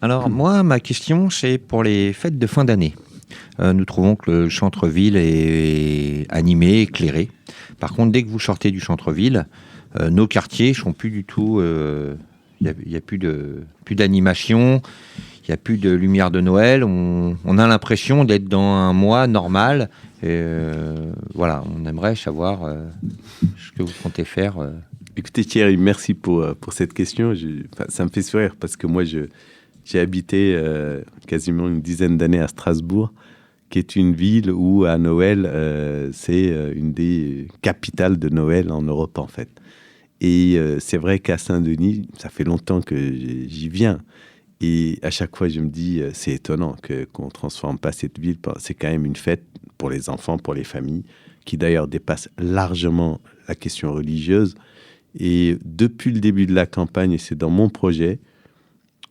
Alors moi, ma question, c'est pour les fêtes de fin d'année. Nous trouvons que le centre-ville est animé, éclairé. Par contre, dès que vous sortez du centre-ville, nos quartiers sont plus du tout. Il y a plus d'animation, il n'y a plus de lumière de Noël. On a l'impression d'être dans un mois normal. Voilà, on aimerait savoir ce que vous comptez faire. Écoutez Thierry, merci pour cette question. Ça me fait sourire parce que moi, j'ai habité quasiment une dizaine d'années à Strasbourg, qui est une ville où à Noël, c'est une des capitales de Noël en Europe en fait. Et c'est vrai qu'à Saint-Denis, ça fait longtemps que j'y viens. Et à chaque fois, je me dis, c'est étonnant qu'on ne transforme pas cette ville. C'est quand même une fête pour les enfants, pour les familles, qui d'ailleurs dépasse largement la question religieuse. Et depuis le début de la campagne, et c'est dans mon projet,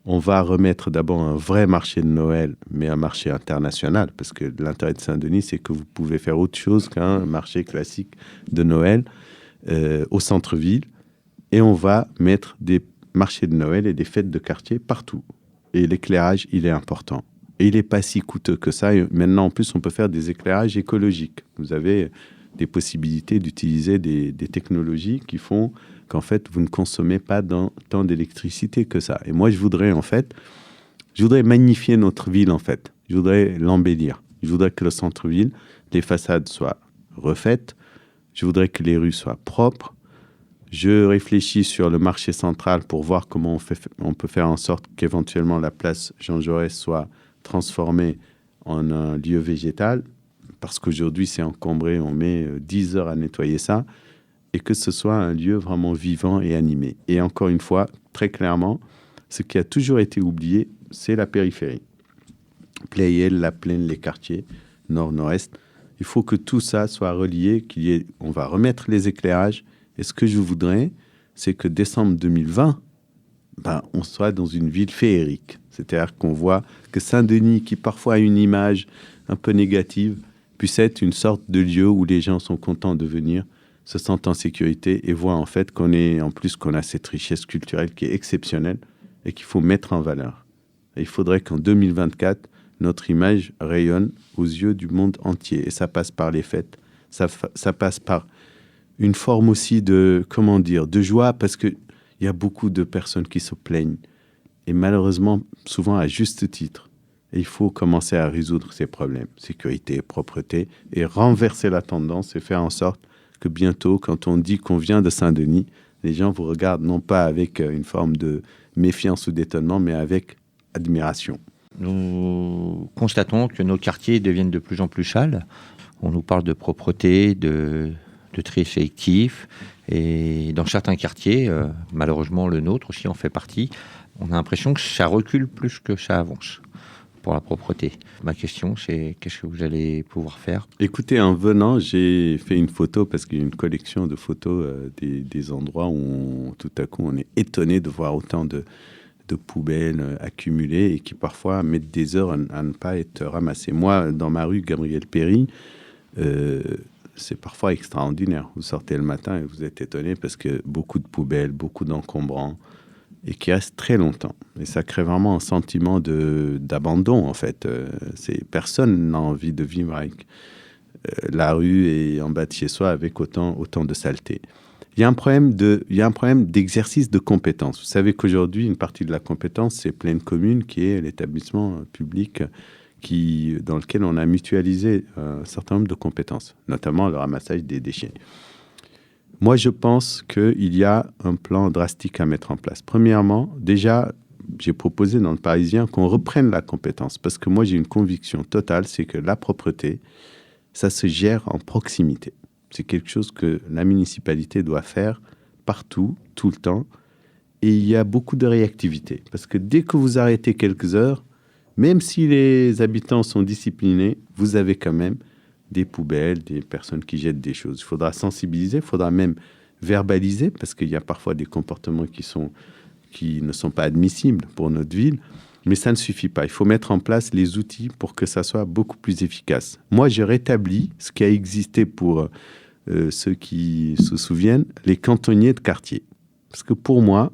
on va remettre d'abord un vrai marché de Noël, mais un marché international, parce que l'intérêt de Saint-Denis, c'est que vous pouvez faire autre chose qu'un marché classique de Noël au centre-ville. Et on va mettre des marchés de Noël et des fêtes de quartier partout. Et l'éclairage, il est important. Et il n'est pas si coûteux que ça. Et maintenant, en plus, on peut faire des éclairages écologiques. Vous avez des possibilités d'utiliser des technologies qui font qu'en fait, vous ne consommez pas tant d'électricité que ça. Et moi, je voudrais magnifier notre ville, en fait. Je voudrais l'embellir. Je voudrais que le centre-ville, les façades soient refaites. Je voudrais que les rues soient propres. Je réfléchis sur le marché central pour voir comment on peut faire en sorte qu'éventuellement la place Jean Jaurès soit transformée en un lieu végétal, parce qu'aujourd'hui c'est encombré, on met 10 heures à nettoyer ça, et que ce soit un lieu vraiment vivant et animé. Et encore une fois, très clairement, ce qui a toujours été oublié, c'est la périphérie. Pleyel, la Plaine, les quartiers, nord-nord-est. Il faut que tout ça soit relié, on va remettre les éclairages. Et ce que je voudrais, c'est que décembre 2020, on soit dans une ville féerique. C'est-à-dire qu'on voit que Saint-Denis, qui parfois a une image un peu négative, puisse être une sorte de lieu où les gens sont contents de venir, se sentent en sécurité et voient en fait qu'on a cette richesse culturelle qui est exceptionnelle et qu'il faut mettre en valeur. Et il faudrait qu'en 2024, notre image rayonne aux yeux du monde entier. Et ça passe par les fêtes, ça passe par une forme aussi de joie, parce qu'il y a beaucoup de personnes qui se plaignent, et malheureusement, souvent à juste titre. Et il faut commencer à résoudre ces problèmes, sécurité, propreté, et renverser la tendance et faire en sorte que bientôt, quand on dit qu'on vient de Saint-Denis, les gens vous regardent non pas avec une forme de méfiance ou d'étonnement, mais avec admiration. Nous constatons que nos quartiers deviennent de plus en plus sales. On nous parle de propreté, de tri sélectif, et dans certains quartiers, malheureusement le nôtre aussi en fait partie, on a l'impression que ça recule plus que ça avance pour la propreté. Ma question, c'est qu'est-ce que vous allez pouvoir faire ? Écoutez, en venant, j'ai fait une photo, parce qu'il y a une collection de photos des endroits où tout à coup on est étonné de voir autant de poubelles accumulées et qui parfois mettent des heures à ne pas être ramassées. Moi, dans ma rue, Gabriel Péry, c'est parfois extraordinaire. Vous sortez le matin et vous êtes étonné parce que beaucoup de poubelles, beaucoup d'encombrants, et qui restent très longtemps. Et ça crée vraiment un sentiment d'abandon, en fait. Personne n'a envie de vivre avec la rue et en bas de chez soi avec autant de saleté. Il y a un problème d'exercice de compétences. Vous savez qu'aujourd'hui, une partie de la compétence, c'est Pleine Commune, qui est l'établissement public dans lequel on a mutualisé un certain nombre de compétences, notamment le ramassage des déchets. Moi, je pense qu'il y a un plan drastique à mettre en place. Premièrement, déjà, j'ai proposé dans le Parisien qu'on reprenne la compétence, parce que moi, j'ai une conviction totale, c'est que la propreté, ça se gère en proximité. C'est quelque chose que la municipalité doit faire partout, tout le temps, et il y a beaucoup de réactivité, parce que dès que vous arrêtez quelques heures, même si les habitants sont disciplinés, vous avez quand même des poubelles, des personnes qui jettent des choses. Il faudra sensibiliser, il faudra même verbaliser, parce qu'il y a parfois des comportements qui ne sont pas admissibles pour notre ville, mais ça ne suffit pas. Il faut mettre en place les outils pour que ça soit beaucoup plus efficace. Moi, je rétablis ce qui a existé pour ceux qui se souviennent, les cantonniers de quartier. Parce que pour moi,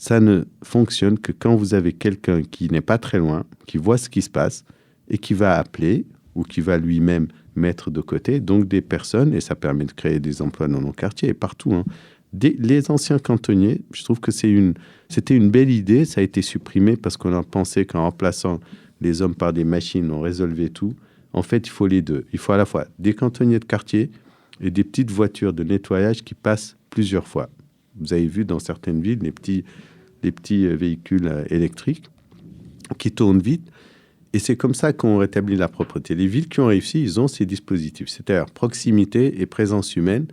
ça ne fonctionne que quand vous avez quelqu'un qui n'est pas très loin, qui voit ce qui se passe et qui va appeler ou qui va lui-même mettre de côté, donc des personnes, et ça permet de créer des emplois dans nos quartiers et partout. Les anciens cantonniers, je trouve que c'était une belle idée, ça a été supprimé parce qu'on a pensé qu'en remplaçant les hommes par des machines, on résolvait tout. En fait, il faut les deux. Il faut à la fois des cantonniers de quartier et des petites voitures de nettoyage qui passent plusieurs fois. Vous avez vu dans certaines villes les petits véhicules électriques qui tournent vite. Et c'est comme ça qu'on rétablit la propreté. Les villes qui ont réussi, ils ont ces dispositifs. C'est-à-dire proximité et présence humaine,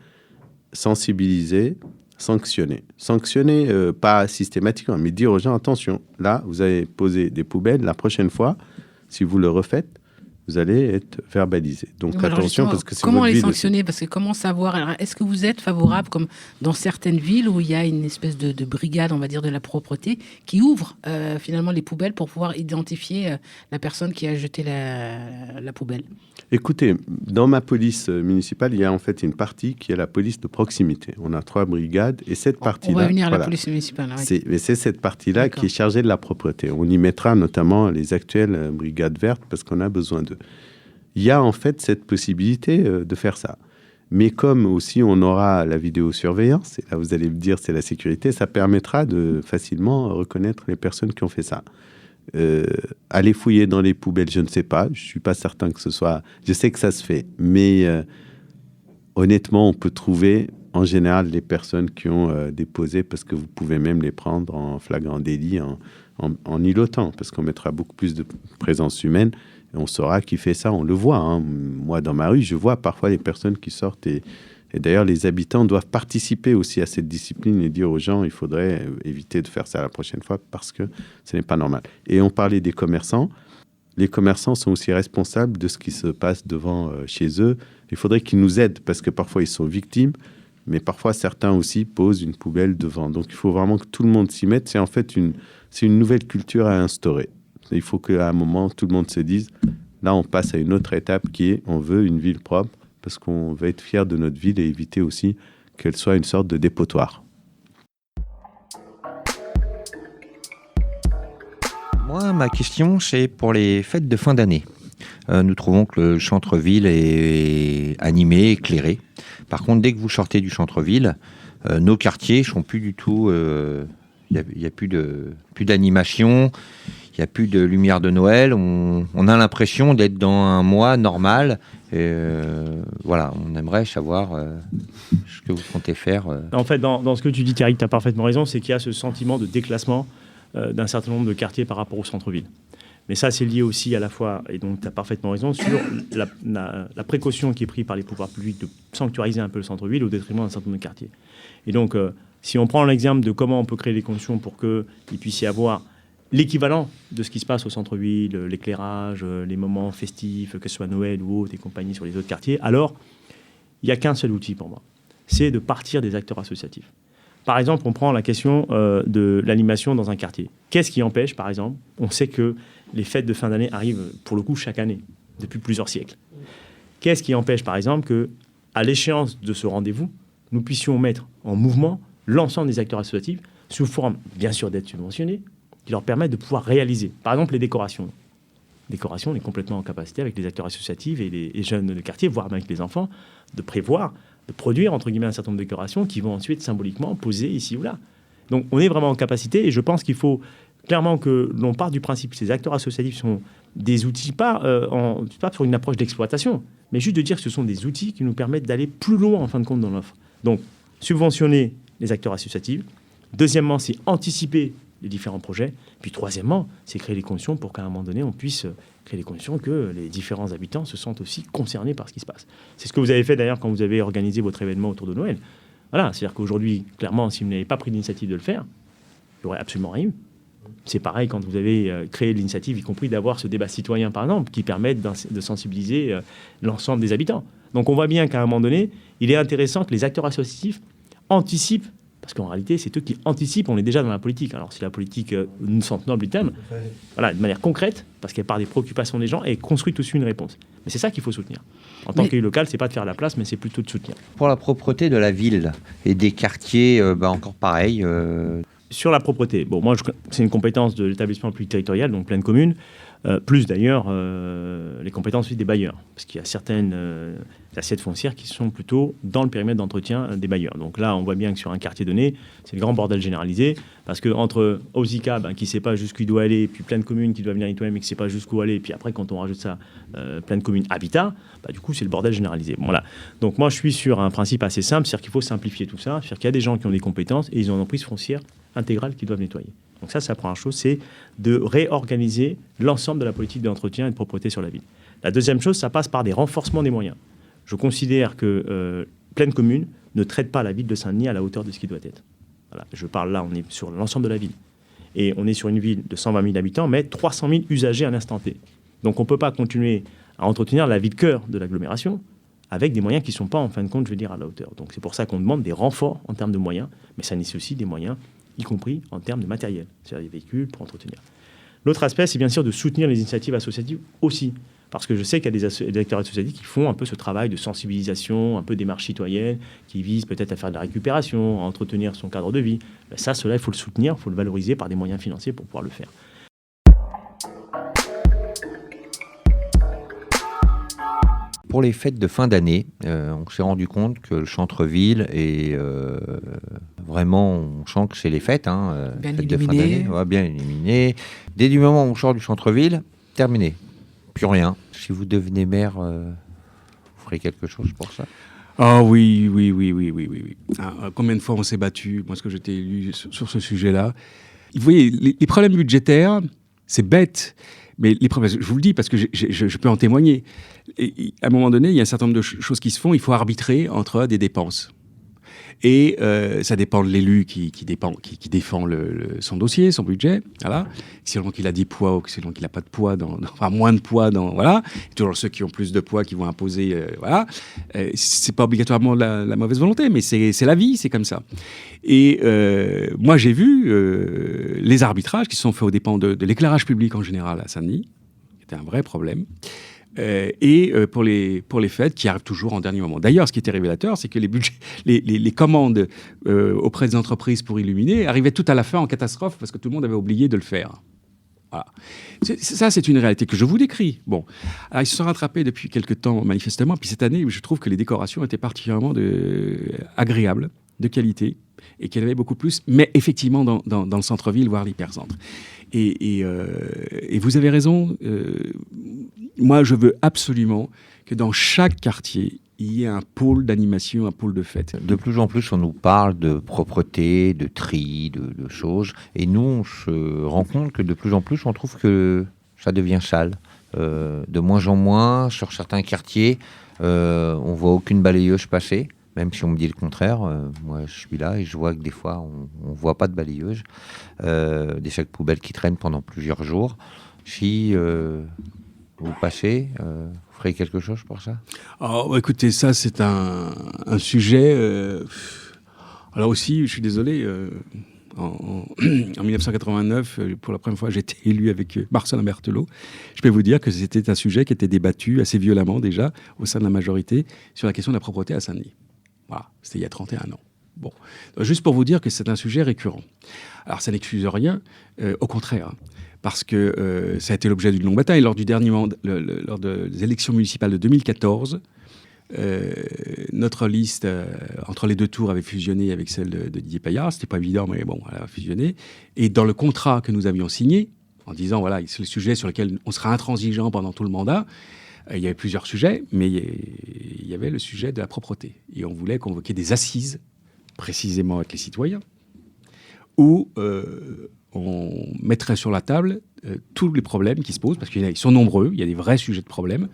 sensibiliser, sanctionner. Sanctionner, pas systématiquement, mais dire aux gens, attention, là, vous avez posé des poubelles, la prochaine fois, si vous le refaites, vous allez être verbalisé. Donc attention, parce que c'est comment votre les ville sanctionner aussi. Parce que comment savoir? Alors, est-ce que vous êtes favorable, comme dans certaines villes où il y a une espèce de brigade, on va dire, de la propreté, qui ouvre finalement les poubelles pour pouvoir identifier la personne qui a jeté la poubelle? Écoutez, dans ma police municipale, il y a en fait une partie qui est la police de proximité. On a 3 brigades et cette partie-là... On va venir à voilà, la police municipale. Oui. c'est cette partie-là D'accord. qui est chargée de la propreté. On y mettra notamment les actuelles brigades vertes parce qu'on a besoin d'eux. Il y a en fait cette possibilité de faire ça. Mais comme aussi on aura la vidéosurveillance, et là vous allez me dire c'est la sécurité, ça permettra de facilement reconnaître les personnes qui ont fait ça. Aller fouiller dans les poubelles, je ne sais pas. Je ne suis pas certain que ce soit... Je sais que ça se fait. Mais honnêtement, on peut trouver en général les personnes qui ont déposé parce que vous pouvez même les prendre en flagrant délit, en îlotant, parce qu'on mettra beaucoup plus de présence humaine et on saura qui fait ça. On le voit. Moi, dans ma rue, je vois parfois les personnes qui sortent et d'ailleurs, les habitants doivent participer aussi à cette discipline et dire aux gens, il faudrait éviter de faire ça la prochaine fois parce que ce n'est pas normal. Et on parlait des commerçants. Les commerçants sont aussi responsables de ce qui se passe devant chez eux. Il faudrait qu'ils nous aident parce que parfois, ils sont victimes, mais parfois, certains aussi posent une poubelle devant. Donc, il faut vraiment que tout le monde s'y mette. C'est en fait une nouvelle culture à instaurer. Il faut qu'à un moment, tout le monde se dise, là, on passe à une autre étape qui est, on veut une ville propre, parce qu'on va être fier de notre ville et éviter aussi qu'elle soit une sorte de dépotoir. Moi, ma question, c'est pour les fêtes de fin d'année. Nous trouvons que le centre-ville est animé, éclairé. Par contre, dès que vous sortez du centre-ville, nos quartiers ne sont plus du tout... Il n'y a plus d'animation, il n'y a plus de lumière de Noël. On a l'impression d'être dans un mois normal. Voilà, on aimerait savoir ce que vous comptez faire. En fait, dans ce que tu dis, Thierry, tu as parfaitement raison, c'est qu'il y a ce sentiment de déclassement d'un certain nombre de quartiers par rapport au centre-ville. Mais ça, c'est lié aussi à la fois, et donc tu as parfaitement raison, sur la précaution qui est prise par les pouvoirs publics de sanctuariser un peu le centre-ville au détriment d'un certain nombre de quartiers. Et donc, si on prend l'exemple de comment on peut créer les conditions pour qu'il puisse y avoir l'équivalent de ce qui se passe au centre-ville, l'éclairage, les moments festifs, que ce soit Noël ou autre et compagnie sur les autres quartiers, alors il n'y a qu'un seul outil pour moi, c'est de partir des acteurs associatifs. Par exemple, on prend la question de l'animation dans un quartier. Qu'est-ce qui empêche, par exemple, on sait que les fêtes de fin d'année arrivent pour le coup chaque année, depuis plusieurs siècles. Qu'est-ce qui empêche, par exemple, qu'à l'échéance de ce rendez-vous, nous puissions mettre en mouvement l'ensemble des acteurs associatifs sous forme, bien sûr, d'être subventionnés, qui leur permettent de pouvoir réaliser, par exemple, les décorations. Décoration, on est complètement en capacité avec les acteurs associatifs et les jeunes de quartier, voire même avec les enfants, de prévoir, de produire, entre guillemets, un certain nombre de décorations qui vont ensuite symboliquement poser ici ou là. Donc, on est vraiment en capacité et je pense qu'il faut clairement que l'on parte du principe que ces acteurs associatifs sont des outils, pas sur une approche d'exploitation, mais juste de dire que ce sont des outils qui nous permettent d'aller plus loin, en fin de compte, dans l'offre. Donc, subventionner les acteurs associatifs. Deuxièmement, c'est anticiper les différents projets. Puis troisièmement, c'est créer les conditions pour qu'à un moment donné, on puisse créer les conditions que les différents habitants se sentent aussi concernés par ce qui se passe. C'est ce que vous avez fait d'ailleurs quand vous avez organisé votre événement autour de Noël. Voilà, c'est-à-dire qu'aujourd'hui, clairement, si vous n'avez pas pris l'initiative de le faire, il n'y aurait absolument rien eu. C'est pareil quand vous avez créé l'initiative, y compris d'avoir ce débat citoyen, par exemple, qui permet de sensibiliser l'ensemble des habitants. Donc on voit bien qu'à un moment donné, il est intéressant que les acteurs associatifs anticipent. Parce qu'en réalité, c'est eux qui anticipent, on est déjà dans la politique. Alors, si la politique nous semble noble du thème, voilà, de manière concrète, parce qu'elle part des préoccupations des gens et construit aussi une réponse. Mais c'est ça qu'il faut soutenir. En tant qu'élu local, c'est pas de faire la place, mais c'est plutôt de soutenir. Pour la propreté de la ville et des quartiers, encore pareil, Sur la propreté, bon, moi, c'est une compétence de l'établissement public territorial, donc pleine commune, plus d'ailleurs les compétences des bailleurs, parce qu'il y a certaines assiettes foncières qui sont plutôt dans le périmètre d'entretien des bailleurs. Donc là, on voit bien que sur un quartier donné, c'est le grand bordel généralisé, parce que entre OSICA, qui ne sait pas jusqu'où il doit aller, puis pleine commune qui doit venir nettoyer, mais qui ne sait pas jusqu'où aller, puis après, quand on rajoute ça, pleine commune habitat, du coup, c'est le bordel généralisé. Bon, voilà. Donc moi, je suis sur un principe assez simple, c'est-à-dire qu'il faut simplifier tout ça, c'est-à-dire qu'il y a des gens qui ont des compétences et ils ont une emprise foncière intégrale qu'ils doivent nettoyer. Donc ça, c'est la première chose, c'est de réorganiser l'ensemble de la politique d'entretien et de propreté sur la ville. La deuxième chose, ça passe par des renforcements des moyens. Je considère que pleine commune ne traite pas la ville de Saint-Denis à la hauteur de ce qui doit être. Voilà. Je parle là, on est sur l'ensemble de la ville. Et on est sur une ville de 120 000 habitants, mais 300 000 usagers à l'instant T. Donc on ne peut pas continuer à entretenir la ville cœur de l'agglomération avec des moyens qui ne sont pas, en fin de compte, je veux dire, à la hauteur. Donc c'est pour ça qu'on demande des renforts en termes de moyens, mais ça nécessite aussi des moyens, y compris en termes de matériel, c'est-à-dire des véhicules pour entretenir. L'autre aspect, c'est bien sûr de soutenir les initiatives associatives aussi, parce que je sais qu'il y a des acteurs associatifs qui font un peu ce travail de sensibilisation, un peu démarche citoyenne, qui visent peut-être à faire de la récupération, à entretenir son cadre de vie. Ben ça, cela, il faut le soutenir, il faut le valoriser par des moyens financiers pour pouvoir le faire. Pour les fêtes de fin d'année, on s'est rendu compte que le centre-ville est vraiment, on sent que c'est les fêtes, bien fêtes illuminé. de fin d'année, ouais, bien illuminé. Dès du moment où on sort du centre-ville, terminé, plus rien. Si vous devenez maire, vous ferez quelque chose pour ça? Ah oui. Combien de fois on s'est battu, moi, ce que j'étais élu sur ce sujet-là. Vous voyez, les problèmes budgétaires, c'est bête. Mais les problèmes, je vous le dis parce que je peux en témoigner. Et à un moment donné, il y a un certain nombre de choses qui se font. Il faut arbitrer entre des dépenses. Et ça dépend de l'élu qui défend son dossier, son budget. Voilà. Selon qu'il a des poids ou selon qu'il n'a pas de poids, enfin moins de poids. Voilà. Et toujours ceux qui ont plus de poids qui vont imposer. Voilà. C'est pas obligatoirement la mauvaise volonté, mais c'est la vie, c'est comme ça. Et moi, j'ai vu les arbitrages qui se sont faits aux dépens de l'éclairage public en général à Saint-Denis, qui était un vrai problème. Et pour les fêtes qui arrivent toujours en dernier moment. D'ailleurs, ce qui était révélateur, c'est que les commandes auprès des entreprises pour illuminer arrivaient tout à la fin en catastrophe parce que tout le monde avait oublié de le faire. Voilà. Ça, c'est une réalité que je vous décris. Bon, alors, ils se sont rattrapés depuis quelques temps, manifestement. Puis cette année, je trouve que les décorations étaient particulièrement agréables, de qualité, et qu'il y en avait beaucoup plus, mais effectivement dans le centre-ville, voire l'hypercentre. Et vous avez raison. Moi, je veux absolument que dans chaque quartier, il y ait un pôle d'animation, un pôle de fête. De plus en plus, on nous parle de propreté, de tri, de choses. Et nous, on se rend compte que de plus en plus, on trouve que ça devient sale. De moins en moins, sur certains quartiers, on voit aucune balayeuse passer. Même si on me dit le contraire, moi je suis là et je vois que des fois on ne voit pas de balayeuse, des sacs poubelles qui traînent pendant plusieurs jours. Si vous passez, vous ferez quelque chose pour ça? Oh, écoutez, ça c'est un sujet... alors aussi, je suis désolé, en 1989, pour la première fois, j'ai été élu avec Marcel Berthelot. Je peux vous dire que c'était un sujet qui était débattu assez violemment déjà au sein de la majorité sur la question de la propreté à Saint-Denis. Voilà, c'était il y a 31 ans. Bon, juste pour vous dire que c'est un sujet récurrent. Alors, ça n'excuse rien, au contraire, parce que ça a été l'objet d'une longue bataille. Lors lors des élections municipales de 2014, notre liste, entre les deux tours, avait fusionné avec celle de Didier Paillard. C'était pas évident, mais bon, elle a fusionné. Et dans le contrat que nous avions signé, en disant, voilà, c'est le sujet sur lequel on sera intransigeant pendant tout le mandat, il y avait plusieurs sujets, mais il y avait le sujet de la propreté. Et on voulait convoquer des assises, précisément avec les citoyens, où on mettrait sur la table tous les problèmes qui se posent, parce qu'ils sont nombreux, il y a des vrais sujets de problèmes,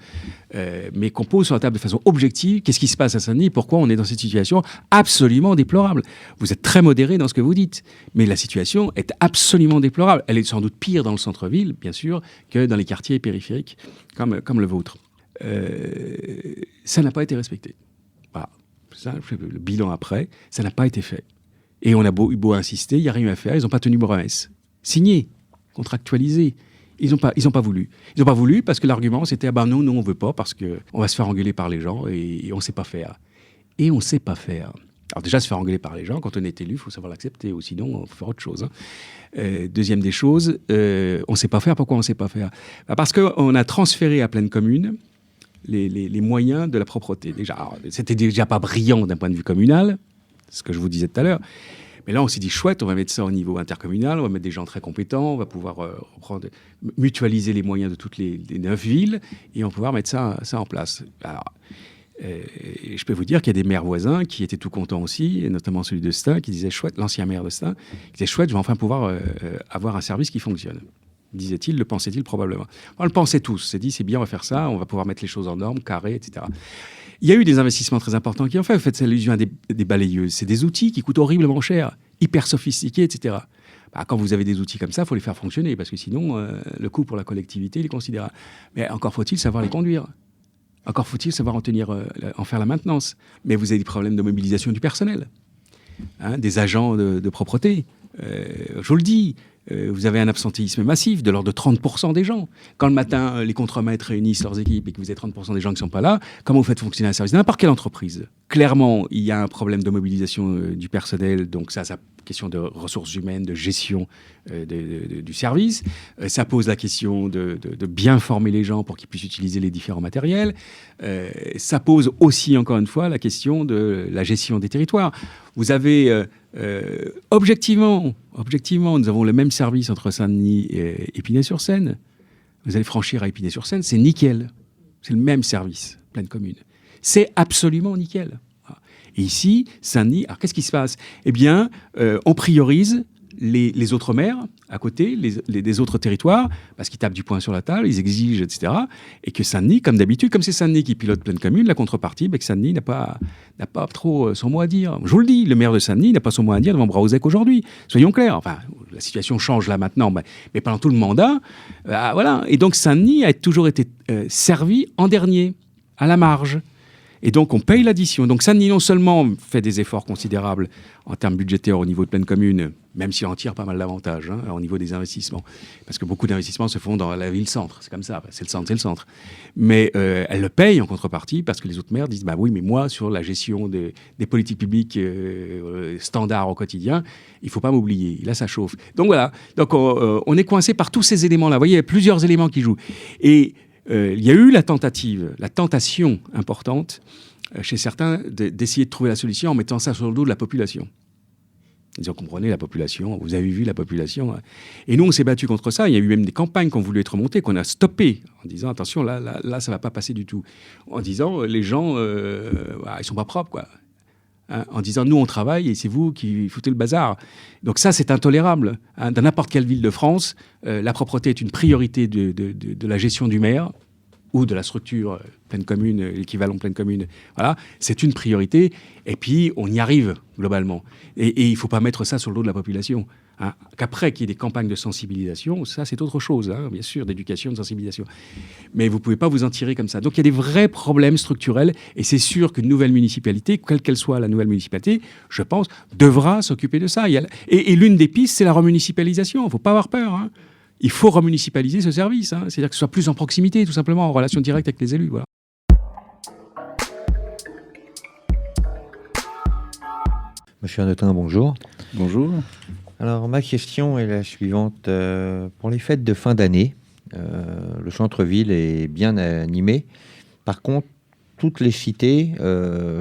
mais qu'on pose sur la table de façon objective. Qu'est-ce qui se passe à Saint-Denis? Pourquoi on est dans cette situation absolument déplorable? Vous êtes très modéré dans ce que vous dites, mais la situation est absolument déplorable. Elle est sans doute pire dans le centre-ville, bien sûr, que dans les quartiers périphériques comme le vôtre. Ça n'a pas été respecté. Voilà. Ça, le bilan après, ça n'a pas été fait. Et on a beau insister, il n'y a rien à faire, ils n'ont pas tenu promesse. Signé, contractualisé. Ils n'ont pas voulu. Ils n'ont pas voulu parce que l'argument, c'était non, on ne veut pas parce qu'on va se faire engueuler par les gens et on ne sait pas faire. Et on ne sait pas faire. Alors déjà, se faire engueuler par les gens, quand on est élu, il faut savoir l'accepter, ou sinon, il faut faire autre chose. Deuxième des choses, on ne sait pas faire. Pourquoi on ne sait pas faire ? Parce qu'on a transféré à pleine commune les moyens de la propreté. Déjà, alors, c'était déjà pas brillant d'un point de vue communal, ce que je vous disais tout à l'heure. Mais là, on s'est dit, chouette, on va mettre ça au niveau intercommunal, on va mettre des gens très compétents, on va pouvoir mutualiser les moyens de toutes les 9 villes, et on va pouvoir mettre ça en place. Alors, et je peux vous dire qu'il y a des maires voisins qui étaient tout contents aussi, et notamment celui de Stein, qui disait, chouette, l'ancien maire de Stein, qui disait, chouette, je vais enfin pouvoir avoir un service qui fonctionne. Disait-il, le pensait-il probablement. On le pensait tous, on s'est dit, c'est bien, on va faire ça, on va pouvoir mettre les choses en norme, carré, etc. Il y a eu des investissements très importants qui ont fait. Vous faites allusion à des balayeuses. C'est des outils qui coûtent horriblement cher, hyper sophistiqués, etc. Quand vous avez des outils comme ça, il faut les faire fonctionner, parce que sinon, le coût pour la collectivité, il est considérable. Mais encore faut-il savoir les conduire. Encore faut-il savoir en faire la maintenance. Mais vous avez des problèmes de mobilisation du personnel, des agents de propreté. Je vous le dis, vous avez un absentéisme massif de l'ordre de 30% des gens. Quand le matin, les contremaîtres réunissent leurs équipes et que vous avez 30% des gens qui ne sont pas là, comment vous faites fonctionner un service ? N'importe quelle entreprise. Clairement, il y a un problème de mobilisation du personnel, donc ça question de ressources humaines, de gestion du service. Ça pose la question de bien former les gens pour qu'ils puissent utiliser les différents matériels. Ça pose aussi, encore une fois, la question de la gestion des territoires. Vous avez, objectivement, nous avons le même service entre Saint-Denis et Épinay-sur-Seine. Vous allez franchir à Épinay-sur-Seine, c'est nickel. C'est le même service, pleine commune. C'est absolument nickel. Et ici, Saint-Denis, alors qu'est-ce qui se passe ? Eh bien, on priorise les autres maires à côté, les autres territoires, parce qu'ils tapent du poing sur la table, ils exigent, etc. Et que Saint-Denis, comme d'habitude, comme c'est Saint-Denis qui pilote pleine commune, la contrepartie, que Saint-Denis n'a pas trop son mot à dire. Je vous le dis, le maire de Saint-Denis n'a pas son mot à dire devant Brauzec aujourd'hui. Soyons clairs. Enfin, la situation change là maintenant, mais pendant tout le mandat, voilà. Et donc Saint-Denis a toujours été servi en dernier, à la marge. Et donc, on paye l'addition. Donc, Saint-Denis, non seulement fait des efforts considérables en termes budgétaires au niveau de pleine commune, même s'il en tire pas mal d'avantages au niveau des investissements. Parce que beaucoup d'investissements se font dans la ville-centre. C'est comme ça. C'est le centre. Mais elle le paye en contrepartie parce que les autres maires disent, oui, mais moi, sur la gestion des politiques publiques standards au quotidien, il ne faut pas m'oublier. Là, ça chauffe. Donc, voilà. Donc, on est coincé par tous ces éléments-là. Vous voyez, il y a plusieurs éléments qui jouent. Et il y a eu la tentation importante chez certains d'essayer de trouver la solution en mettant ça sur le dos de la population. Ils ont compris la population, vous avez vu la population. Et nous, on s'est battu contre ça. Il y a eu même des campagnes qui ont voulu être montées, qu'on a stoppées, en disant, attention, là ça ne va pas passer du tout. En disant, les gens, ils ne sont pas propres, quoi. En disant, nous, on travaille et c'est vous qui foutez le bazar. Donc ça, c'est intolérable. Dans n'importe quelle ville de France, la propreté est une priorité de la gestion du maire ou de la structure pleine commune, l'équivalent pleine commune. Voilà, c'est une priorité. Et puis, on y arrive, globalement. Et il ne faut pas mettre ça sur le dos de la population. Qu'après, qu'il y ait des campagnes de sensibilisation, ça, c'est autre chose, bien sûr, d'éducation, de sensibilisation. Mais vous ne pouvez pas vous en tirer comme ça. Donc, il y a des vrais problèmes structurels. Et c'est sûr qu'une nouvelle municipalité, quelle qu'elle soit la nouvelle municipalité, je pense, devra s'occuper de ça. Et l'une des pistes, c'est la remunicipalisation. Il ne faut pas avoir peur. Il faut remunicipaliser ce service. C'est-à-dire que ce soit plus en proximité, tout simplement, en relation directe avec les élus. Voilà. Monsieur Annetin, bonjour. Bonjour. Alors, ma question est la suivante. Pour les fêtes de fin d'année, le centre-ville est bien animé. Par contre, toutes les cités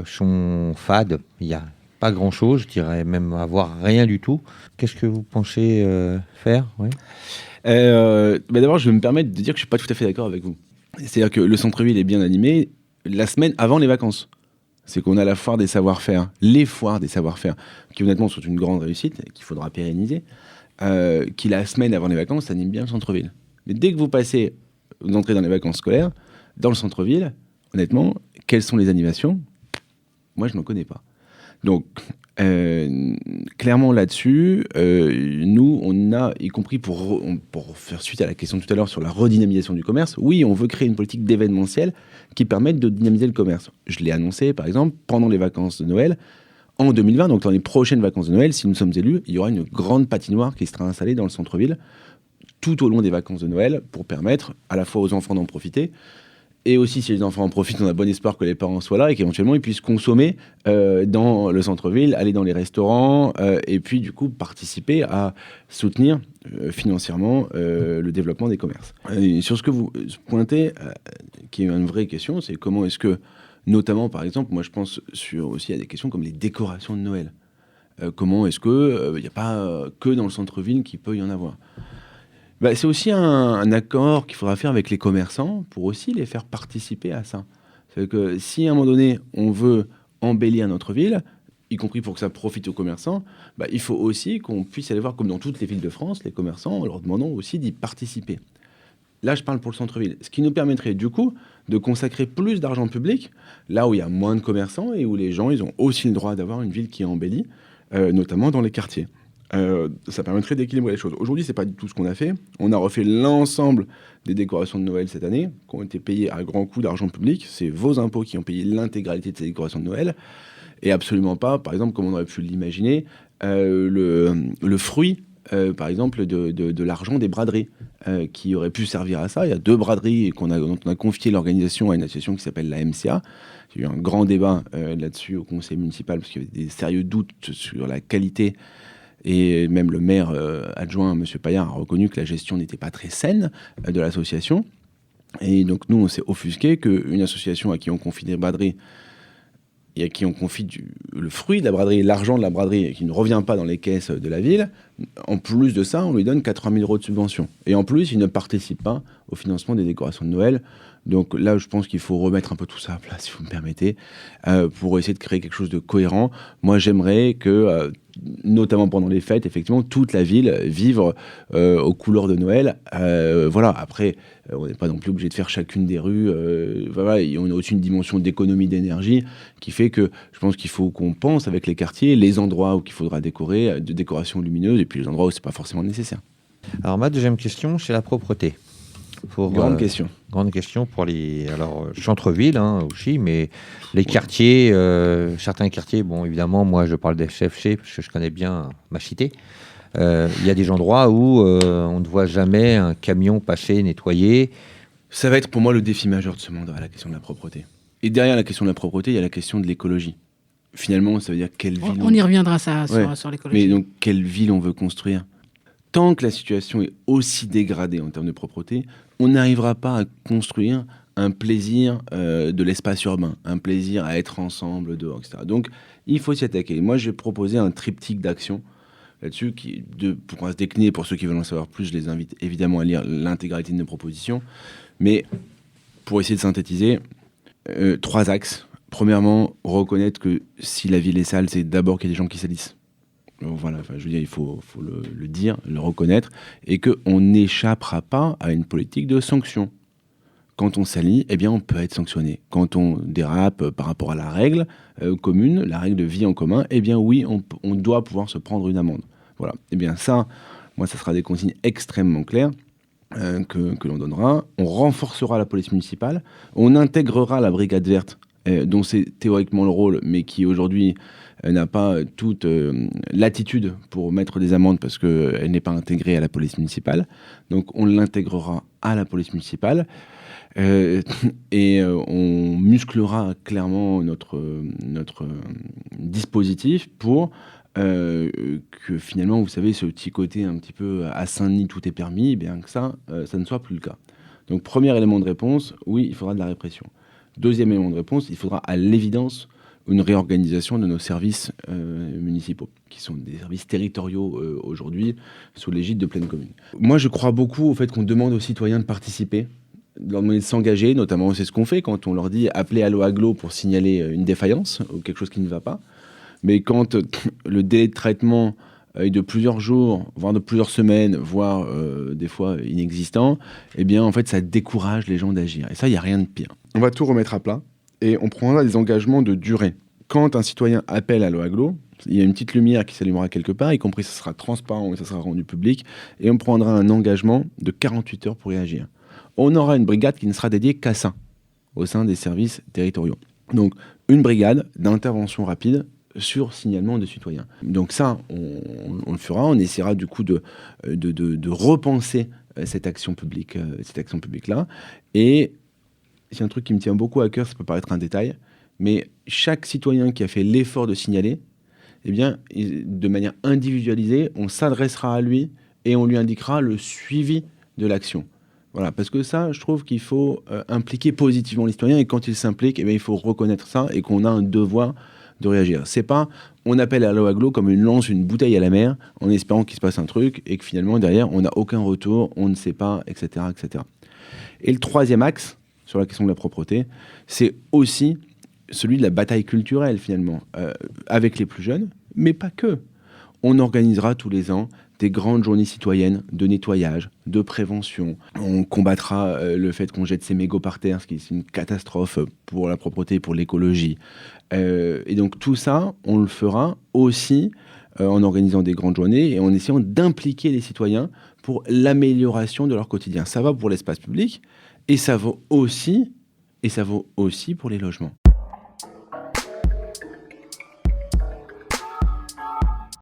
sont fades. Il n'y a pas grand-chose, je dirais même avoir rien du tout. Qu'est-ce que vous pensez faire ? Ouais. D'abord, je vais me permettre de dire que je ne suis pas tout à fait d'accord avec vous. C'est-à-dire que le centre-ville est bien animé la semaine avant les vacances. C'est qu'on a la foire des savoir-faire, les foires des savoir-faire, qui honnêtement sont une grande réussite, qu'il faudra pérenniser, qui la semaine avant les vacances anime bien le centre-ville. Mais dès que vous entrez dans les vacances scolaires, dans le centre-ville, honnêtement, quelles sont les animations ? Moi, je n'en connais pas. Donc, clairement là-dessus, nous, on a, y compris pour faire suite à la question tout à l'heure sur la redynamisation du commerce, oui, on veut créer une politique d'événementiel qui permette de dynamiser le commerce. Je l'ai annoncé, par exemple, pendant les vacances de Noël, en 2020, donc dans les prochaines vacances de Noël, si nous sommes élus, il y aura une grande patinoire qui sera installée dans le centre-ville tout au long des vacances de Noël pour permettre à la fois aux enfants d'en profiter Et aussi, si les enfants en profitent, on a bon espoir que les parents soient là et qu'éventuellement ils puissent consommer dans le centre-ville, aller dans les restaurants et puis du coup participer à soutenir financièrement le développement des commerces. Et sur ce que vous pointez, qui est une vraie question, c'est comment est-ce que, notamment par exemple, moi je pense aussi à des questions comme les décorations de Noël. Comment est-ce qu'il n'y a pas que dans le centre-ville qu'il peut y en avoir? C'est aussi un accord qu'il faudra faire avec les commerçants pour aussi les faire participer à ça. C'est que si à un moment donné, on veut embellir notre ville, y compris pour que ça profite aux commerçants, il faut aussi qu'on puisse aller voir, comme dans toutes les villes de France, les commerçants, en leur demandant aussi d'y participer. Là, je parle pour le centre-ville. Ce qui nous permettrait du coup de consacrer plus d'argent public, là où il y a moins de commerçants et où les gens ils ont aussi le droit d'avoir une ville qui est embellie, notamment dans les quartiers. Ça permettrait d'équilibrer les choses. Aujourd'hui, c'est pas du tout ce qu'on a fait. On a refait l'ensemble des décorations de Noël cette année, qui ont été payées à grands coups d'argent public. C'est vos impôts qui ont payé l'intégralité de ces décorations de Noël. Et absolument pas, par exemple, comme on aurait pu l'imaginer, le fruit, par exemple, de l'argent des braderies, qui aurait pu servir à ça. Il y a 2 braderies dont on a confié l'organisation à une association qui s'appelle la MCA. Il y a eu un grand débat là-dessus au conseil municipal, parce qu'il y avait des sérieux doutes sur la qualité. Et même le maire adjoint, M. Paillard, a reconnu que la gestion n'était pas très saine de l'association. Et donc, nous, on s'est offusqué qu'une association à qui on confie des braderies et à qui on confie le fruit de la braderie, l'argent de la braderie, et qui ne revient pas dans les caisses de la ville, en plus de ça, on lui donne 80 000 € de subvention. Et en plus, il ne participe pas au financement des décorations de Noël. Donc là, je pense qu'il faut remettre un peu tout ça à plat, si vous me permettez, pour essayer de créer quelque chose de cohérent. Moi, j'aimerais que, notamment pendant les fêtes, effectivement, toute la ville vive aux couleurs de Noël. Voilà. Après, on n'est pas non plus obligé de faire chacune des rues. Voilà. Et on a aussi une dimension d'économie d'énergie qui fait que je pense qu'il faut qu'on pense avec les quartiers, les endroits où il faudra décorer, de décoration lumineuse, et puis les endroits où c'est pas forcément nécessaire. Alors ma deuxième question, c'est la propreté. Grande question. Grande question pour les centre-ville aussi, mais les quartiers, certains quartiers, bon évidemment, moi je parle des CFC parce que je connais bien ma cité. Il y a des endroits où on ne voit jamais un camion passer, nettoyer. Ça va être pour moi le défi majeur de ce mandat, la question de la propreté. Et derrière la question de la propreté, il y a la question de l'écologie. Finalement, ça veut dire quelle ville... On y reviendra ça sur l'écologie. Mais donc, quelle ville on veut construire? Tant que la situation est aussi dégradée en termes de propreté, on n'arrivera pas à construire un plaisir de l'espace urbain, un plaisir à être ensemble dehors, etc. Donc, il faut s'y attaquer. Moi, j'ai proposé un triptyque d'actions là-dessus qui pourra se décliner. Pour ceux qui veulent en savoir plus, je les invite évidemment à lire l'intégralité de nos propositions. Mais pour essayer de synthétiser, 3 axes. Premièrement, reconnaître que si la ville est sale, c'est d'abord qu'il y a des gens qui salissent. Voilà, je veux dire, il faut le dire, le reconnaître, et qu'on n'échappera pas à une politique de sanction. Quand on salit, eh bien, on peut être sanctionné. Quand on dérape par rapport à la règle commune, la règle de vie en commun, eh bien oui, on doit pouvoir se prendre une amende. Voilà. Eh bien ça, moi, ça sera des consignes extrêmement claires que l'on donnera. On renforcera la police municipale, on intégrera la brigade verte, dont c'est théoriquement le rôle, mais qui aujourd'hui n'a pas toute latitude pour mettre des amendes parce qu'elle n'est pas intégrée à la police municipale. Donc on l'intégrera à la police municipale et on musclera clairement notre dispositif pour que finalement, vous savez, ce petit côté un petit peu à Saint-Denis, tout est permis, eh bien que ça ne soit plus le cas. Donc premier élément de réponse, oui, il faudra de la répression. Deuxième élément de réponse, il faudra à l'évidence une réorganisation de nos services municipaux, qui sont des services territoriaux aujourd'hui, sous l'égide de pleine commune. Moi, je crois beaucoup au fait qu'on demande aux citoyens de participer, de leur demander de s'engager, notamment c'est ce qu'on fait quand on leur dit appelez Allo Aglo pour signaler une défaillance ou quelque chose qui ne va pas. Mais quand le délai de traitement est de plusieurs jours, voire de plusieurs semaines, voire des fois inexistant, eh bien, en fait, ça décourage les gens d'agir. Et ça, il n'y a rien de pire. On va tout remettre à plat et on prendra des engagements de durée. Quand un citoyen appelle Allo Aglo, il y a une petite lumière qui s'allumera quelque part, y compris ça sera transparent et ça sera rendu public, et on prendra un engagement de 48 heures pour réagir. On aura une brigade qui ne sera dédiée qu'à ça, au sein des services territoriaux. Donc, une brigade d'intervention rapide sur signalement de citoyens. Donc ça, on le fera. On essaiera du coup de repenser cette action publique-là. Et c'est un truc qui me tient beaucoup à cœur, ça peut paraître un détail, mais chaque citoyen qui a fait l'effort de signaler, eh bien, de manière individualisée, on s'adressera à lui et on lui indiquera le suivi de l'action. Voilà, parce que ça, je trouve qu'il faut impliquer positivement les citoyens, et quand ils s'impliquent, eh bien, il faut reconnaître ça et qu'on a un devoir de réagir. C'est pas, on appelle à l'eau aglo comme une lance une bouteille à la mer en espérant qu'il se passe un truc et que finalement derrière on n'a aucun retour, on ne sait pas, etc., etc. Et le troisième axe sur la question de la propreté, c'est aussi celui de la bataille culturelle finalement, avec les plus jeunes, mais pas que. On organisera tous les ans des grandes journées citoyennes de nettoyage, de prévention. On combattra le fait qu'on jette ses mégots par terre, ce qui est une catastrophe pour la propreté, pour l'écologie. Et donc tout ça, on le fera aussi en organisant des grandes journées et en essayant d'impliquer les citoyens pour l'amélioration de leur quotidien. Ça va pour l'espace public et ça vaut aussi pour les logements.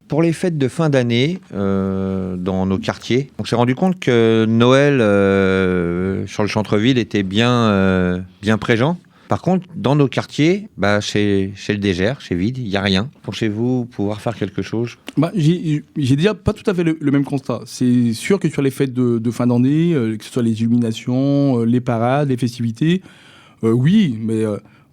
Pour les fêtes de fin d'année dans nos quartiers, on s'est rendu compte que Noël sur le centre-ville était bien présent. Par contre, dans nos quartiers, chez le Dégère, chez Vide, il n'y a rien. Pensez-vous pouvoir faire quelque chose ? J'ai déjà pas tout à fait le même constat. C'est sûr que sur les fêtes de fin d'année, que ce soit les illuminations, les parades, les festivités, oui, mais...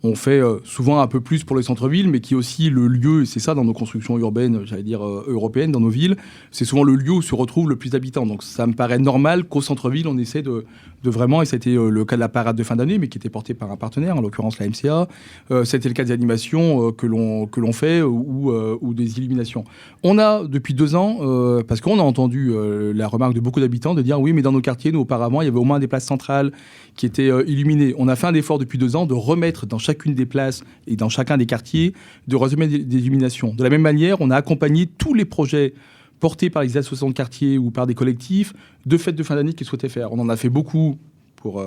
on fait souvent un peu plus pour le centre-ville, mais qui est aussi le lieu, et c'est ça dans nos constructions urbaines, j'allais dire européennes, dans nos villes, c'est souvent le lieu où se retrouvent le plus d'habitants. Donc ça me paraît normal qu'au centre-ville, on essaie de vraiment, et c'était le cas de la parade de fin d'année, mais qui était portée par un partenaire, en l'occurrence la MCA, c'était le cas des animations que l'on fait, ou des illuminations. On a, depuis 2 ans, parce qu'on a entendu la remarque de beaucoup d'habitants, de dire oui, mais dans nos quartiers, nous, auparavant, il y avait au moins des places centrales qui étaient illuminées. On a fait un effort depuis 2 ans de remettre dans chacune des places et dans chacun des quartiers, de remettre des illuminations. De la même manière, on a accompagné tous les projets portés par les associations de quartier ou par des collectifs de fêtes de fin d'année qu'ils souhaitaient faire. On en a fait beaucoup pour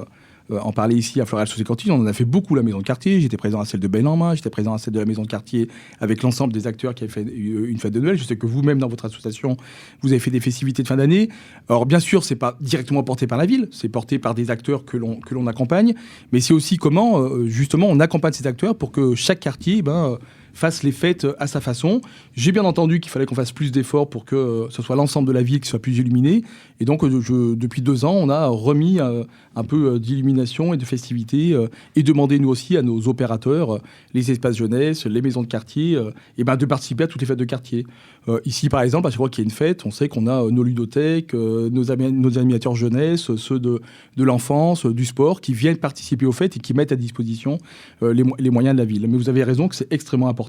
en parler ici à Floréal-Sauzet-Cantine. On en a fait beaucoup la maison de quartier. J'étais présent à celle de Belle-en-Main, j'étais présent à celle de la maison de quartier avec l'ensemble des acteurs qui avaient fait une fête de Noël. Je sais que vous-même, dans votre association, vous avez fait des festivités de fin d'année. Alors, bien sûr, c'est pas directement porté par la ville, c'est porté par des acteurs que l'on accompagne, mais c'est aussi comment, justement, on accompagne ces acteurs pour que chaque quartier, fasse les fêtes à sa façon. J'ai bien entendu qu'il fallait qu'on fasse plus d'efforts pour que ce soit l'ensemble de la ville qui soit plus illuminé. Et donc, depuis 2 ans, on a remis un peu d'illumination et de festivités et demandé, nous aussi, à nos opérateurs, les espaces jeunesse, les maisons de quartier, de participer à toutes les fêtes de quartier. Ici, par exemple, à chaque fois qu'il y a une fête, on sait qu'on a nos ludothèques, nos animateurs jeunesse, ceux de l'enfance, du sport, qui viennent participer aux fêtes et qui mettent à disposition les moyens de la ville. Mais vous avez raison que c'est extrêmement important.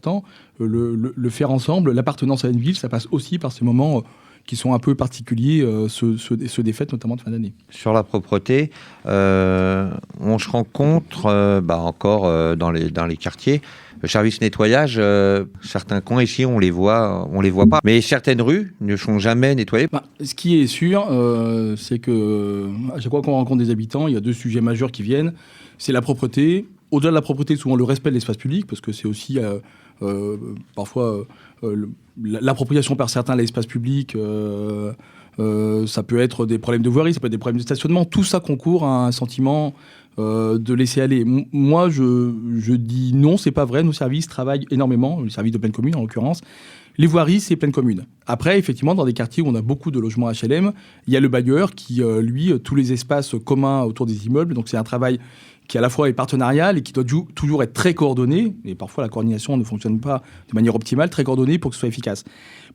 Le faire ensemble, l'appartenance à une ville, ça passe aussi par ces moments qui sont un peu particuliers, ceux des fêtes, notamment de fin d'année. Sur la propreté, on se rencontre encore dans les quartiers. Le service nettoyage, certains coins ici, on les voit pas. Mais certaines rues ne sont jamais nettoyées. Ce qui est sûr, c'est que à chaque fois qu'on rencontre des habitants, il y a 2 sujets majeurs qui viennent. C'est la propreté. Au-delà de la propreté, souvent le respect de l'espace public, parce que c'est aussi parfois l'appropriation par certains de l'espace public. Ça peut être des problèmes de voirie, ça peut être des problèmes de stationnement. Tout ça concourt à un sentiment de laisser aller. Moi, je dis non, c'est pas vrai. Nos services travaillent énormément, le service de pleine commune en l'occurrence. Les voiries, c'est pleine commune. Après, effectivement, dans des quartiers où on a beaucoup de logements HLM, il y a le bailleur qui, lui, tous les espaces communs autour des immeubles. Donc, c'est un travail qui à la fois est partenarial et qui doit toujours être très coordonné. Et parfois, la coordination ne fonctionne pas de manière optimale, très coordonnée pour que ce soit efficace.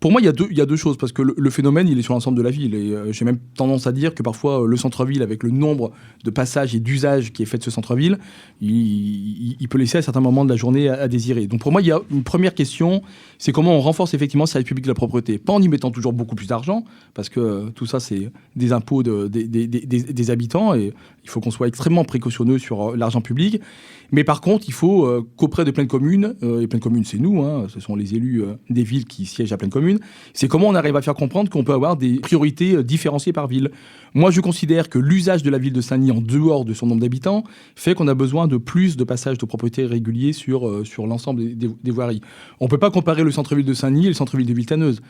Pour moi, il y a deux choses, parce que le phénomène, il est sur l'ensemble de la ville. Et j'ai même tendance à dire que parfois, le centre-ville, avec le nombre de passages et d'usages qui est fait de ce centre-ville, il peut laisser à certains moments de la journée à désirer. Donc pour moi, il y a une première question, c'est comment on renforce effectivement le service public de la propreté. Pas en y mettant toujours beaucoup plus d'argent, parce que tout ça, c'est des impôts des habitants, et il faut qu'on soit extrêmement précautionneux sur l'argent public. Mais par contre, il faut qu'auprès de Pleine Commune, et Pleine Commune, c'est nous, ce sont les élus des villes qui siègent à Pleine Commune, c'est comment on arrive à faire comprendre qu'on peut avoir des priorités différenciées par ville. Moi, je considère que l'usage de la ville de Saint-Denis en dehors de son nombre d'habitants fait qu'on a besoin de plus de passages de propriété réguliers sur l'ensemble des voiries. On ne peut pas comparer le centre-ville de Saint-Denis et le centre-ville de Villetaneuse.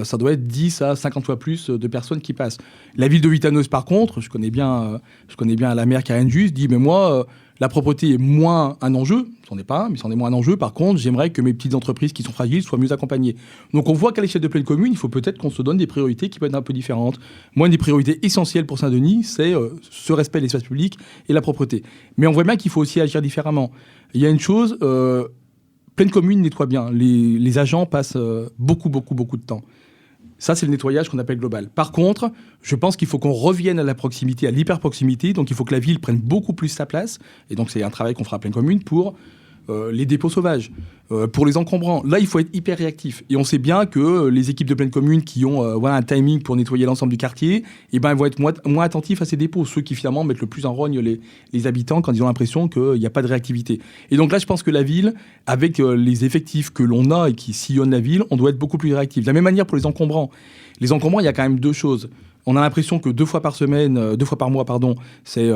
Ça doit être 10 à 50 fois plus de personnes qui passent. La ville de Villetaneuse, par contre, je connais bien la maire Karen Just, dit mais moi, La propreté est moins un enjeu, c'en est pas un, mais c'en est moins un enjeu. Par contre, j'aimerais que mes petites entreprises qui sont fragiles soient mieux accompagnées. Donc on voit qu'à l'échelle de pleine commune, il faut peut-être qu'on se donne des priorités qui peuvent être un peu différentes. Moi, une des priorités essentielles pour Saint-Denis, c'est ce respect de l'espace public et la propreté. Mais on voit bien qu'il faut aussi agir différemment. Il y a une chose, pleine commune nettoie bien. Les agents passent beaucoup de temps. Ça, c'est le nettoyage qu'on appelle global. Par contre, je pense qu'il faut qu'on revienne à la proximité, à l'hyper-proximité. Donc, il faut que la ville prenne beaucoup plus sa place. Et donc, c'est un travail qu'on fera à pleine commune pour les dépôts sauvages, pour les encombrants. Là, il faut être hyper réactif. Et on sait bien que les équipes de pleine commune qui ont un timing pour nettoyer l'ensemble du quartier, elles vont être moins attentifs à ces dépôts. Ceux qui, finalement, mettent le plus en rogne les habitants quand ils ont l'impression qu'il n'y a pas de réactivité. Et donc là, je pense que la ville, avec les effectifs que l'on a et qui sillonnent la ville, on doit être beaucoup plus réactif. De la même manière pour les encombrants. Les encombrants, il y a quand même deux choses. On a l'impression que 2 fois par mois, c'est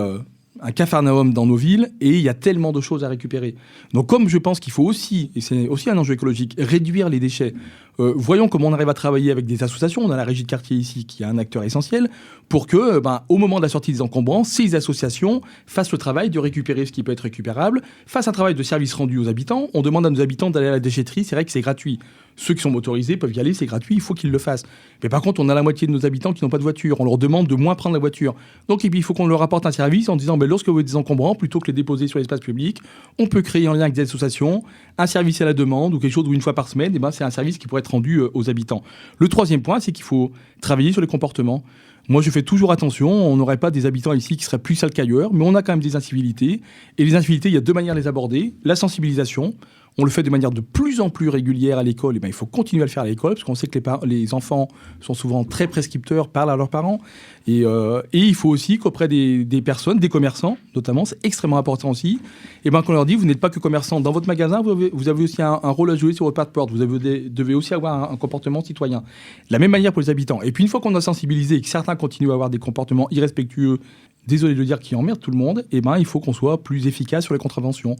un capharnaüm dans nos villes et il y a tellement de choses à récupérer. Donc comme je pense qu'il faut aussi, et c'est aussi un enjeu écologique, réduire les déchets, voyons comment on arrive à travailler avec des associations. On a la régie de quartier ici qui est un acteur essentiel pour que, au moment de la sortie des encombrants, ces associations fassent le travail de récupérer ce qui peut être récupérable, fassent un travail de service rendu aux habitants. On demande à nos habitants d'aller à la déchetterie, c'est vrai que c'est gratuit. Ceux qui sont motorisés peuvent y aller, c'est gratuit, il faut qu'ils le fassent. Mais par contre, on a la moitié de nos habitants qui n'ont pas de voiture. On leur demande de moins prendre la voiture. Donc il faut qu'on leur apporte un service en disant, lorsque vous avez des encombrants, plutôt que les déposer sur l'espace public, on peut créer en lien avec des associations un service à la demande ou quelque chose où une fois par semaine, c'est un service qui pourrait être rendu aux habitants. Le troisième point, c'est qu'il faut travailler sur les comportements. Moi, je fais toujours attention. On n'aurait pas des habitants ici qui seraient plus sales qu'ailleurs, mais on a quand même des incivilités. Et les incivilités, il y a 2 manières de les aborder. La sensibilisation. On le fait de manière de plus en plus régulière à l'école. Et il faut continuer à le faire à l'école, parce qu'on sait que les enfants sont souvent très prescripteurs, parlent à leurs parents. Et il faut aussi qu'auprès des personnes, des commerçants notamment, c'est extrêmement important aussi, qu'on leur dit, vous n'êtes pas que commerçant. Dans votre magasin, vous avez aussi un rôle à jouer sur votre passe-porte. Vous devez aussi avoir un comportement citoyen. De la même manière pour les habitants. Et puis une fois qu'on a sensibilisé et que certains continuent à avoir des comportements irrespectueux, désolé de le dire, qui emmerdent tout le monde, il faut qu'on soit plus efficace sur les contraventions.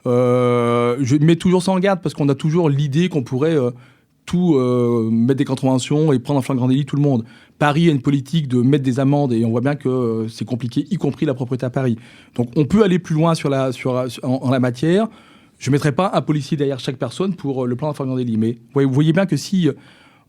Je mets toujours ça en garde parce qu'on a toujours l'idée qu'on pourrait mettre des contraventions et prendre en flagrant délit tout le monde. Paris a une politique de mettre des amendes et on voit bien que c'est compliqué, y compris la propreté à Paris. Donc on peut aller plus loin en la matière. Je ne mettrai pas un policier derrière chaque personne pour le plan en flagrant délit. Mais vous voyez bien que si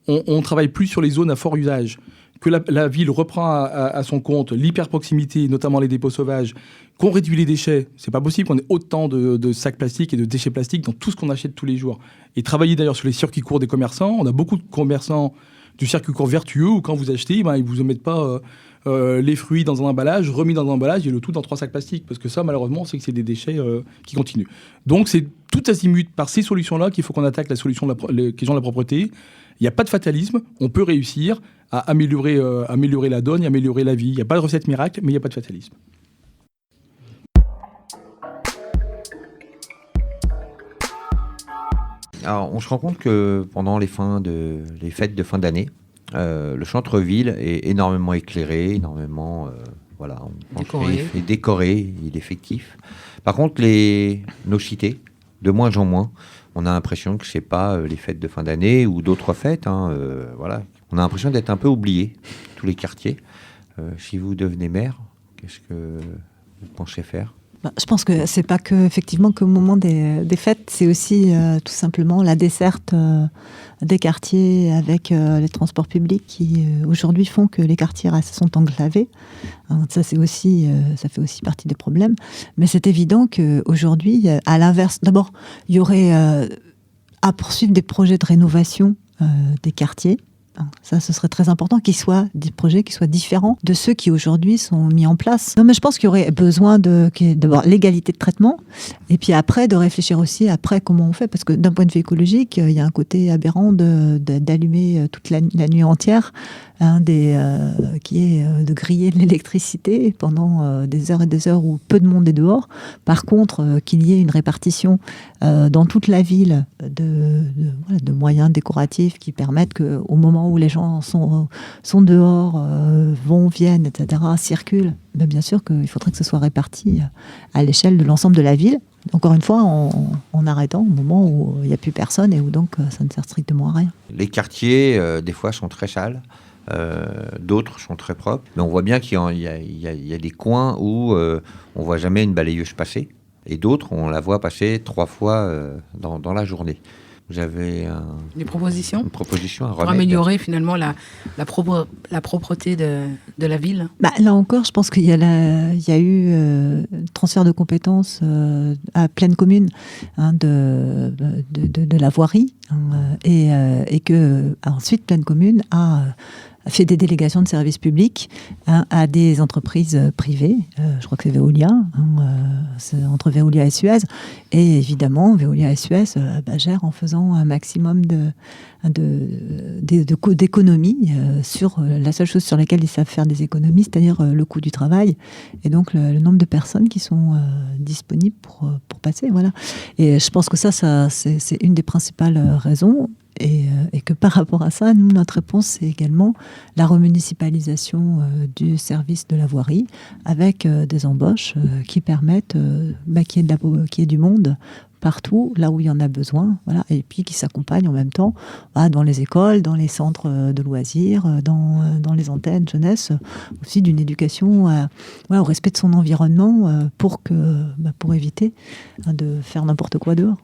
on travaille plus sur les zones à fort usage, que la ville reprend à son compte l'hyperproximité, notamment les dépôts sauvages, qu'on réduit les déchets. C'est pas possible qu'on ait autant de sacs plastiques et de déchets plastiques dans tout ce qu'on achète tous les jours. Et travailler d'ailleurs sur les circuits courts des commerçants. On a beaucoup de commerçants du circuit court vertueux où quand vous achetez, ils vous mettent pas les fruits dans un emballage, remis dans un emballage et le tout dans 3 sacs plastiques. Parce que ça, malheureusement, c'est que c'est des déchets qui continuent. Donc c'est tout azimut par ces solutions-là qu'il faut qu'on attaque la question de la propreté. Il n'y a pas de fatalisme. On peut réussir à améliorer la donne et améliorer la vie. Il n'y a pas de recette miracle, mais il n'y a pas de fatalisme. Alors, on se rend compte que pendant les fêtes de fin d'année, le centre-ville est énormément éclairé, énormément décoré, il est effectif. Par contre, nos cités, de moins en moins, on a l'impression que c'est pas les fêtes de fin d'année ou d'autres fêtes. On a l'impression d'être un peu oubliés, tous les quartiers. Si vous devenez maire, qu'est-ce que vous pensez faire ? Je pense que c'est pas effectivement qu'au moment des fêtes, c'est aussi tout simplement la desserte des quartiers avec les transports publics qui aujourd'hui font que les quartiers sont enclavés. Alors, ça fait aussi partie des problèmes. Mais c'est évident qu'aujourd'hui, à l'inverse, d'abord, il y aurait à poursuivre des projets de rénovation des quartiers. Ça, ce serait très important qu'ils soient des projets qui soient différents de ceux qui aujourd'hui sont mis en place. Non, mais je pense qu'il y aurait besoin d'avoir l'égalité de traitement et puis après de réfléchir aussi après comment on fait, parce que d'un point de vue écologique, il y a un côté aberrant d'allumer toute la nuit entière, qui est de griller de l'électricité pendant des heures et des heures où peu de monde est dehors. Par contre, qu'il y ait une répartition dans toute la ville de moyens décoratifs qui permettent qu'au moment où les gens sont dehors, viennent, etc., circulent, bien sûr qu'il faudrait que ce soit réparti à l'échelle de l'ensemble de la ville. Encore une fois, en arrêtant au moment où il n'y a plus personne et où donc ça ne sert strictement à rien. Les quartiers, des fois, sont très sales. D'autres sont très propres. Mais on voit bien qu'il y a des coins où on voit jamais une balayeuse passer. Et d'autres, on la voit passer 3 fois dans la journée. J'avais Des propositions une proposition à pour remettre. améliorer finalement la propreté de la ville. Là encore, je pense qu'il y a eu transfert de compétences à pleine commune de la voirie et que ensuite pleine commune a fait des délégations de services publics à des entreprises privées. Je crois que c'est Veolia, c'est entre Veolia et Suez. Et évidemment, Veolia et Suez gèrent en faisant un maximum d'économies sur la seule chose sur laquelle ils savent faire des économies, c'est-à-dire le coût du travail et donc le nombre de personnes qui sont disponibles pour passer. Voilà. Et je pense que ça c'est une des principales raisons. Et que par rapport à ça, nous, notre réponse, c'est également la remunicipalisation du service de la voirie avec des embauches qui permettent qu'il y ait du monde partout, là où il y en a besoin, voilà, et puis qui s'accompagnent en même temps dans les écoles, dans les centres de loisirs, dans les antennes jeunesse, aussi d'une éducation au respect de son environnement pour éviter de faire n'importe quoi dehors.